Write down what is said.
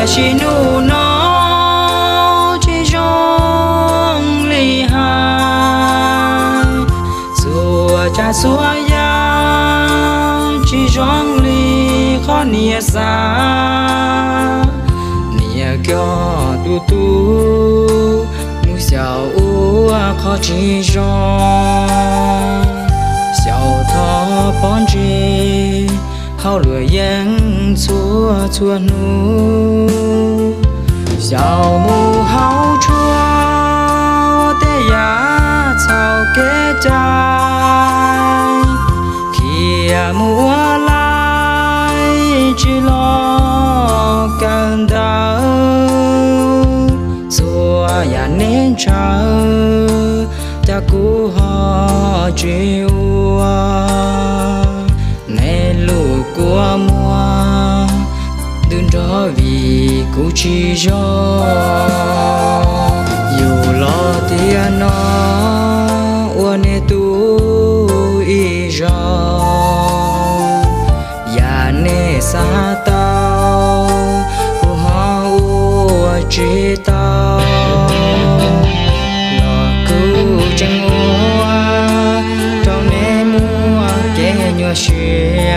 chỉ nu nó chỉ trong ly hai dù cha xua ya chỉ trong ly khó nia xa nia cho tu tu mu xiao u khó chỉ trong xiao thọ bón chi hao lửa yang chua chua nu xiao mu hao chua te ya chao kế trái kia mua lại chỉ lo cần đau xua ya nên chờ ta cú họ chịu nè lù của mua đừng cho vì cú chỉ cho dù lo tiền nó uốn nè tu y cho ya nè xa tao cú họ uốn chỉ tao lo cú chẳng mua trong nè mua cái nhua xuyên